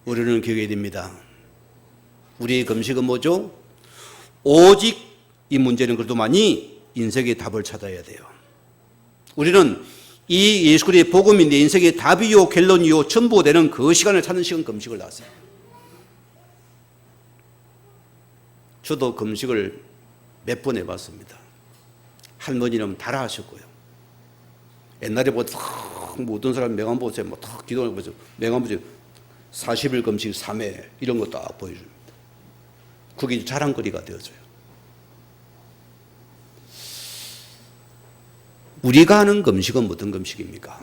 우리는 기억해야 됩니다. 우리의 금식은 뭐죠? 오직 이 문제는 그래도만이 인생의 답을 찾아야 돼요. 우리는 이 예수 그리스도의 복음이 내 인생의 답이요 결론이요 전부가 되는 그 시간을 찾는 시간 금식을 나왔어요. 저도 금식을 몇 번 해봤습니다. 할머니는 다 하셨고요. 옛날에 뭐 어떤 사람 명함 보세요. 탁 기도를 보세요. 명함 보세요. 40일 금식 3회 이런 거 딱 보여줍니다. 그게 자랑거리가 되어져요. 우리가 하는 금식은 어떤 금식입니까?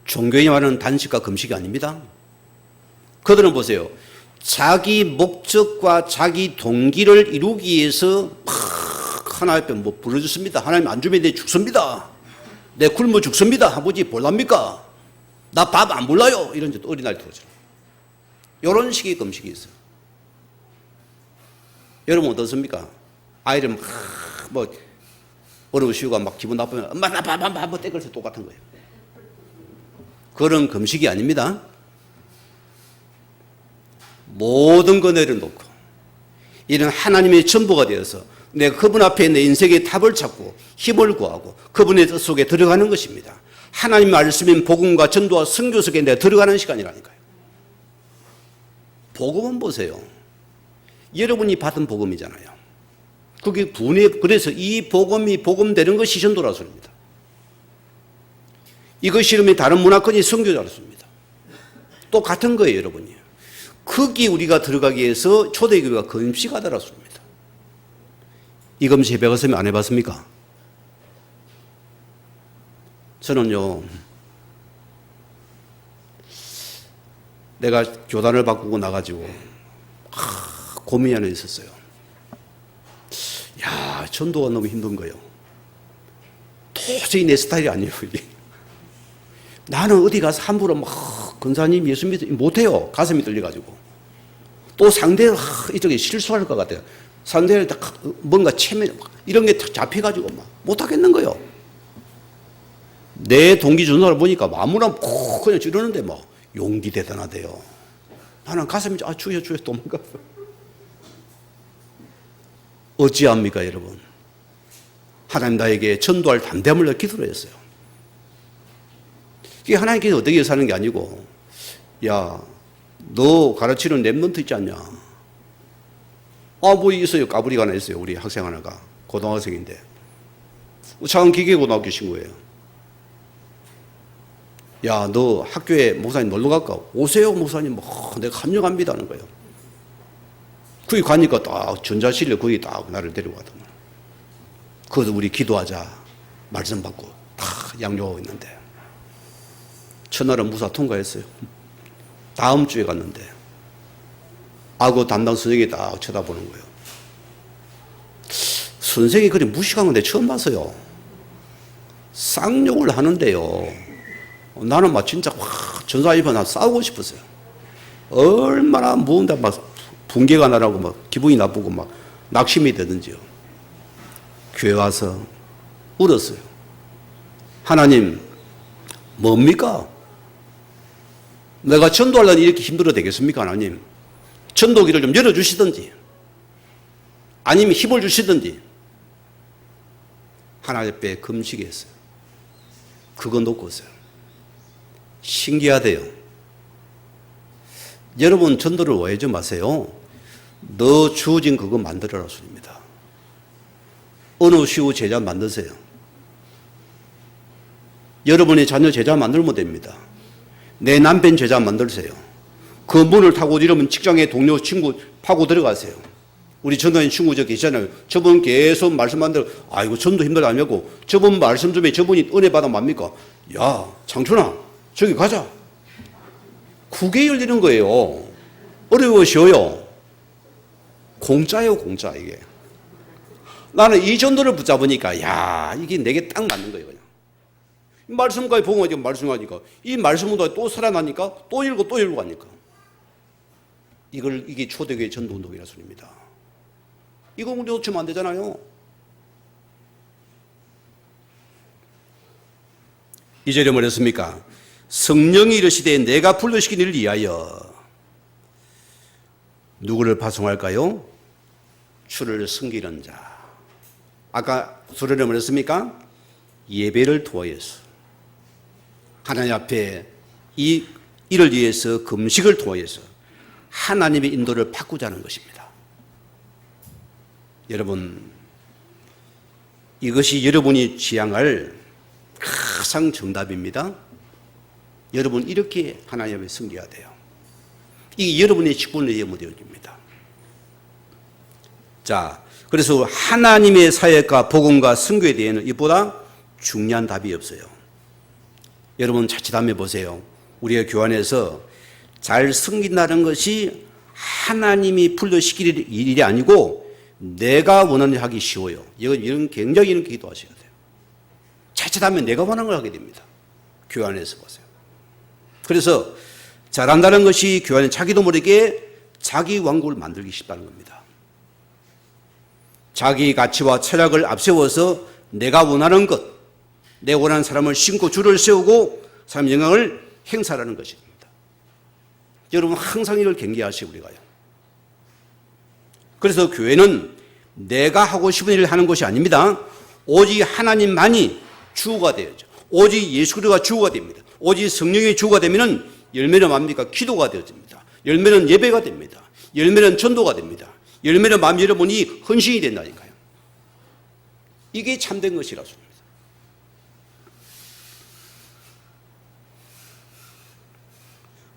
종교에 말하는 단식과 금식이 아닙니다. 그들은 보세요. 자기 목적과 자기 동기를 이루기 위해서 하나님 앞에 뭐 불러줬습니다. 하나님 안 주면 내 죽습니다. 내 굶어 죽습니다. 아버지 볼랍니까? 나 밥 안 불러요. 이런 데 어린아이 들어오죠. 이런 식의 금식이 있어요. 여러분 어떻습니까? 아이를 뭐 어려우시고 막 기분 나쁘면 엄마 나 밥 한번 떼글서 똑같은 거예요. 그런 금식이 아닙니다. 모든 거 내려놓고 이런 하나님의 전부가 되어서 내가 그분 앞에 내 인생의 답을 찾고 힘을 구하고 그분의 뜻 속에 들어가는 것입니다. 하나님 말씀인 복음과 전도와 선교 속에 내가 들어가는 시간이라니까요. 복음은 보세요. 여러분이 받은 복음이잖아요. 그게 그래서 이 복음이 복음되는 것이 전도라서입니다. 이것이 이름이 다른 문화권이 선교자로서입니다. 또 같은 거예요, 여러분이. 거기 우리가 들어가기 위해서 초대교회가 금식하더라습니다. 이 금식 해봤으면 안 해봤습니까? 저는요, 내가 교단을 바꾸고 나가지고 고민이 하나 있었어요. 야, 전도가 너무 힘든 거예요. 도저히 내 스타일이 아니에요, 이게. 나는 어디 가서 함부로 막 권사님 예수 못해요. 가슴이 떨려가지고. 또 상대를 이쪽에 실수할 것 같아요. 상대를 뭔가 체면 이런 게 잡혀가지고 막 못하겠는 거예요. 내 동기 전사를 보니까 아무나 그냥 지르는데 막 용기 대단하대요. 나는 가슴이 주여 도망갔어. 어찌합니까, 여러분? 하나님 나에게 전도할 담대함을 기도를 했어요. 이게 하나님께서 어떻게 사는 게 아니고, 야, 너 가르치는 랩런트 있지 않냐? 뭐 있어요. 까불이가 하나 있어요. 우리 학생 하나가. 고등학생인데. 작은 기계고등학교 친구예요. 야, 너 학교에 목사님 놀러 갈까? 오세요, 목사님. 내가 합류합니다. 하는 거예요. 거기 가니까 딱 전자실에 거기 딱 나를 데려가더만. 거기서 우리 기도하자. 말씀 받고 딱 양육하고 있는데. 첫날은 무사 통과했어요. 다음 주에 갔는데. 악어 담당 선생님이 딱 쳐다보는 거예요. 선생님이 그렇게 무식한 건 내가 처음 봤어요. 쌍욕을 하는데요. 나는 막 진짜 전사 입에 싸우고 싶었어요. 얼마나 무은데 막 분개가 나라고 막 기분이 나쁘고 막 낙심이 되든지요. 교회 와서 울었어요. 하나님, 뭡니까? 내가 전도하려니 이렇게 힘들어도 되겠습니까, 하나님? 전도기를 좀 열어주시든지, 아니면 힘을 주시든지, 하나님 앞에 금식했어요. 그거 놓고서요. 신기하대요. 여러분 전도를 오해하지 마세요. 너 주어진 그거 만들어라 소리입니다. 어느 시우 제자 만드세요. 여러분의 자녀 제자 만들면 됩니다. 내 남편 제자 만들세요. 그 문을 타고 이러면 직장에 동료 친구 파고 들어가세요. 우리 전도인 친구 저 계시잖아요. 저분 계속 말씀만 들어. 아이고 전도 힘들다 아니고 저분 말씀 중에 저분이 은혜 받아 맙니까? 야 장춘아 저기 가자. 그게 열리는 거예요. 어려워셔요. 공짜예요 공짜 이게. 나는 이 전도를 붙잡으니까 야 이게 내게 딱 맞는 거예요. 그냥. 말씀까지 보고 말씀하니까 이 말씀보다 또 살아나니까 또 읽고 하니까 이게 초대교회 전도운동이라는 소리입니다. 이거 우리 놓치면 안 되잖아요. 이 절에 뭐랬습니까? 성령이 이르시되 내가 불러시킨 이를 위하여 누구를 파송할까요? 주를 섬기는 자. 아까 소리를 뭐랬습니까? 예배를 통하여서 하나님 앞에 이를 위해서 금식을 통하여서 하나님의 인도를 바꾸자는 것입니다. 여러분 이것이 여러분이 지향할 가장 정답입니다. 여러분 이렇게 하나님 앞에 섬겨야 돼요. 이게 여러분의 직분을 예무되어집니다. 자, 그래서 하나님의 사역과 복음과 선교에 대해서는 이보다 중요한 답이 없어요. 여러분 자칫 한번 보세요. 우리가 교환해서 잘 섬긴다는 것이 하나님이 불러시킬 일이 아니고 내가 원하는 일 하기 쉬워요. 이런 굉장히 이런 기도하셔야 돼요. 자칫하면 내가 원하는 걸 하게 됩니다. 교환해서 보세요. 그래서 잘한다는 것이 교환은 자기도 모르게 자기 왕국을 만들기 쉽다는 겁니다. 자기 가치와 철학을 앞세워서 내가 원하는 것, 내 원하는 사람을 신고 줄을 세우고 사람 영향을 행사하는 것입니다. 여러분 항상 이걸 경계하시고 우리가요. 그래서 교회는 내가 하고 싶은 일을 하는 것이 아닙니다. 오직 하나님만이 주가 되어야죠. 오직 예수 그리스도가 주가 됩니다. 오직 성령의 주가 되면은 열매는 뭡니까? 기도가 되어집니다. 열매는 예배가 됩니다. 열매는 전도가 됩니다. 열매는 마음 여러분이 헌신이 된다니까요. 이게 참된 것이라 소리입니다.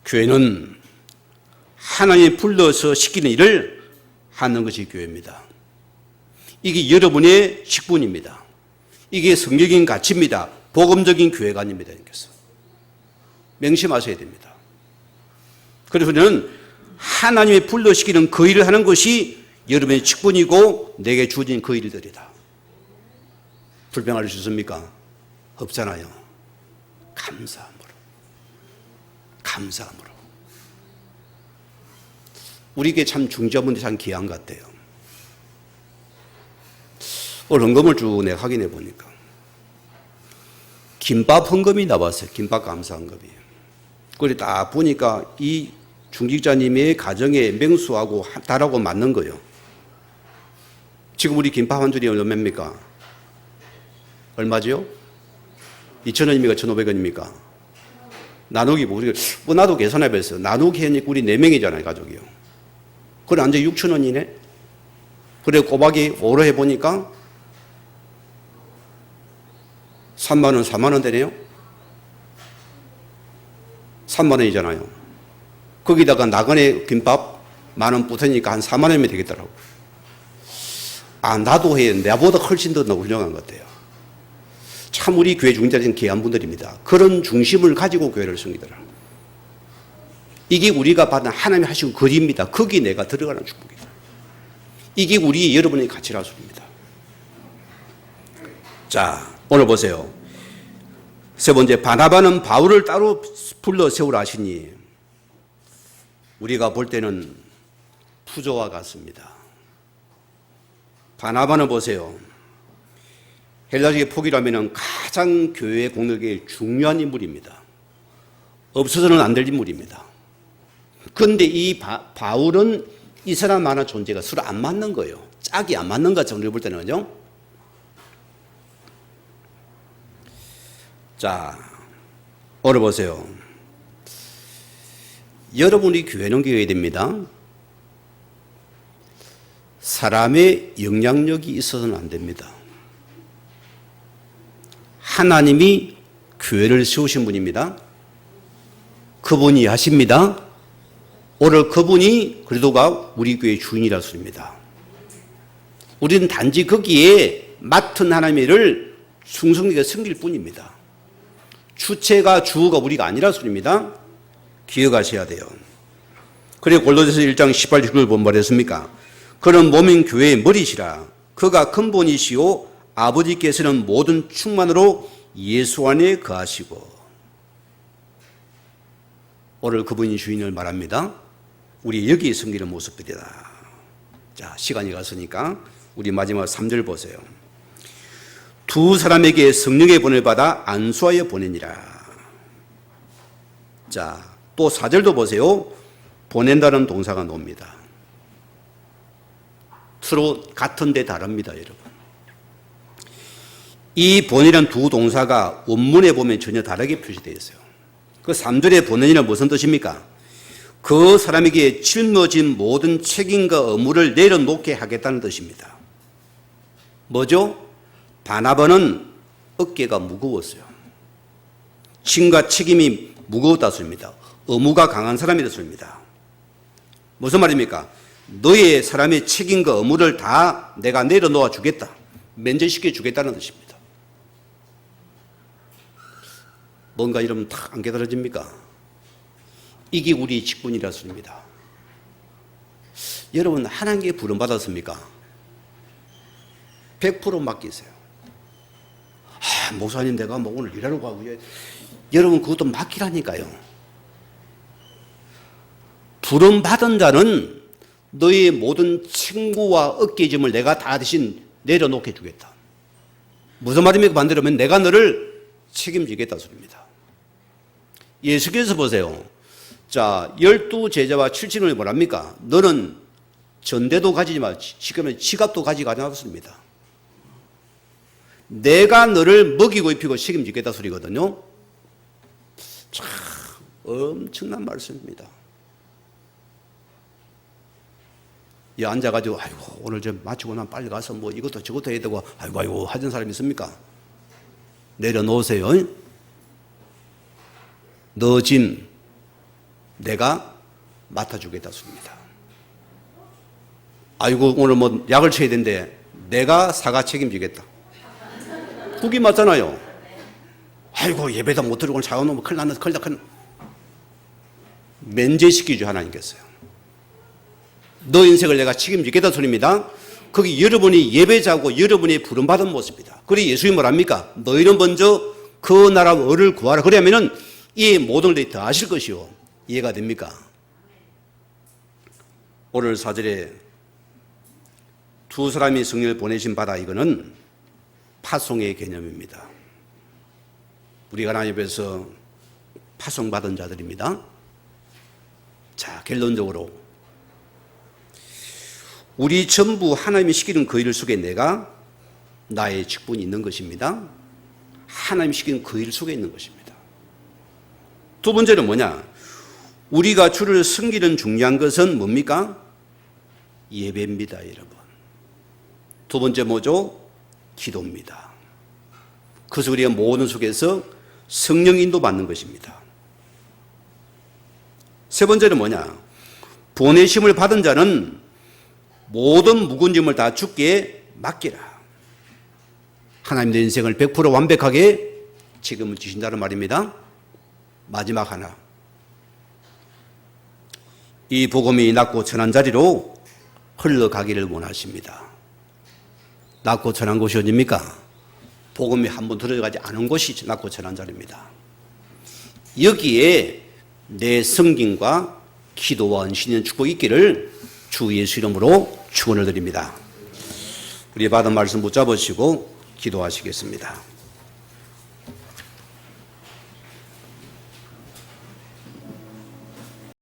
교회는 하나님이 불러서 시키는 일을 하는 것이 교회입니다. 이게 여러분의 직분입니다. 이게 성경적인 가치입니다. 복음적인 교회가 아닙니다. 명심하셔야 됩니다. 그래서 우리는 하나님이 불러시키는 그 일을 하는 것이 여러분의 직분이고 내게 주어진 그 일들이다. 불평할 수 있습니까? 없잖아요. 감사함으로. 감사함으로. 우리에게 참 중저분들이 참 귀한 것 같아요. 오늘 헌금을 쭉 내가 확인해 보니까 김밥 헌금이 나왔어요. 김밥 감사 헌금이. 그걸 딱 보니까 이 중직자님의 가정에 명수하고 달하고 맞는 거예요. 지금 우리 김밥 한 줄이 얼마입니까? 얼마죠? 2,000원입니까? 1,500원입니까? 나누기 뭐 나도 계산해 봤어요. 나누기 하니까 우리 4명이잖아요, 가족이요. 그래 완전 6,000원이네. 그래 꼬박이 5로 해 보니까 3만 원, 4만 원 되네요. 3만 원이잖아요. 거기다가 나그네 김밥 10,000원 붙으니까 한 4만 원이면 되겠더라고. 아, 나도 해. 나보다 훨씬 더 훌륭한 것 같아요. 참 우리 교회 중자들은 귀한 분들입니다. 그런 중심을 가지고 교회를 섬기더라. 이게 우리가 받은 하나님이 하신 거리입니다. 거기 내가 들어가는 축복이다. 이게 우리 여러분의 가치라 소리입니다. 자, 오늘 보세요. 세 번째, 바나바는 바울을 따로 불러 세우라 하시니 우리가 볼 때는 부조와 같습니다. 바나바는 보세요. 헬라식의 포기라면 가장 교회 공덕에 중요한 인물입니다. 없어서는 안 될 인물입니다. 그런데 이 바울은 이 사람 만한 존재가 서로 안 맞는 거예요. 짝이 안 맞는 것 정도 볼 때는요. 자, 오늘 보세요. 여러분이 교회는 교회야 됩니다. 사람의 영향력이 있어서는 안 됩니다. 하나님이 교회를 세우신 분입니다. 그분이 하십니다. 오늘 그분이 그리도가 우리 교회의 주인이라 소리입니다. 우리는 단지 거기에 맡은 하나님의 일을 충성되게 섬길 뿐입니다. 주체가 주가 우리가 아니라 소리입니다. 기억하셔야 돼요. 그래 골로새서 1장 18, 19절 보면 뭐랬습니까? 그는 몸인 교회의 머리시라. 그가 근본이시오 아버지께서는 모든 충만으로 예수 안에 거하시고. 오늘 그분이 주인을 말합니다. 우리 여기에 섬기는 모습들이다. 자, 시간이 갔으니까 우리 마지막 3절 보세요. 두 사람에게 성령의 본을 받아 안수하여 보내니라. 자, 또 4절도 보세요. 보낸다는 동사가 나옵니다. 서로 같은데 다릅니다, 여러분. 이 보내라는 두 동사가 원문에 보면 전혀 다르게 표시되어 있어요. 그 3절의 보내니는 무슨 뜻입니까? 그 사람에게 짊어진 모든 책임과 의무를 내려놓게 하겠다는 뜻입니다. 뭐죠? 바나바는 어깨가 무거웠어요. 짐과 책임이 무거웠다 소리입니다. 의무가 강한 사람이다 소리입니다. 무슨 말입니까? 너의 사람의 책임과 의무를 다 내가 내려놓아 주겠다. 면제시켜 주겠다는 뜻입니다. 뭔가 이러면 다 안 깨달아집니까? 이게 우리 직분이라 소리입니다. 여러분 하나님께 부름받았습니까? 100% 맡기세요. 목사님 내가 뭐 오늘 일하러 가고 여러분 그것도 맡기라니까요. 부름받은 자는 너의 모든 책무와 어깨짐을 내가 다 대신 내려놓게 주겠다. 무슨 말입니까? 반대로 하면 내가 너를 책임지겠다 소리입니다. 예수께서 보세요. 자, 12제자와 7친을 뭐랍니까? 너는 전대도 가지지 마. 지금은 지갑도 가지고 가지 않았습니다. 내가 너를 먹이고 입히고 책임지겠다 소리거든요. 참 엄청난 말씀입니다. 이 앉아가지고 아이고 오늘 좀 마치고 나면 빨리 가서 뭐 이것도 저것도 해야 되고 아이고 하는 사람이 있습니까? 내려놓으세요. 너 짐 내가 맡아주겠다 소리입니다. 아이고 오늘 뭐 약을 쳐야 되는데 내가 사가 책임지겠다. 그게 맞잖아요. 아이고 예배도 못 드리고 자고 놓으면 큰일 났네. 큰일 났네. 면제시키죠 하나님께서요. 너 인생을 내가 책임지겠다 소리입니다. 거기 여러분이 예배자고 여러분이 부름받은 모습이다. 그래 예수님이 뭐랍니까? 너희는 먼저 그 나라 의를 구하라. 그러면은 이 모든 것들이 더 하실 것이요. 이해가 됩니까? 오늘 4절에 두 사람이 성령을 보내신 바다 이거는 파송의 개념입니다. 우리가 하나님 앞에서 파송받은 자들입니다. 자, 결론적으로 우리 전부 하나님이 시키는 그 일 속에 내가 나의 직분이 있는 것입니다. 하나님이 시키는 그 일 속에 있는 것입니다. 두 번째는 뭐냐? 우리가 주를 섬기는 중요한 것은 뭡니까? 예배입니다, 여러분. 두 번째 뭐죠? 기도입니다. 그래서 우리가 모든 속에서 성령 인도 받는 것입니다. 세 번째는 뭐냐? 보내심을 받은 자는 모든 묵은 짐을 다 주께 맡기라. 하나님 내 인생을 100% 완벽하게 책임을 지신다는 말입니다. 마지막 하나. 이 복음이 낮고 천한 자리로 흘러가기를 원하십니다. 낮고 천한 곳이 어디입니까? 복음이 한번 들어가지 않은 곳이 낮고 천한 자리입니다. 여기에 내 섬김과 기도와 헌신의 축복이 있기를 주 예수 이름으로 축원을 드립니다. 우리 받은 말씀 붙잡으시고 기도하시겠습니다.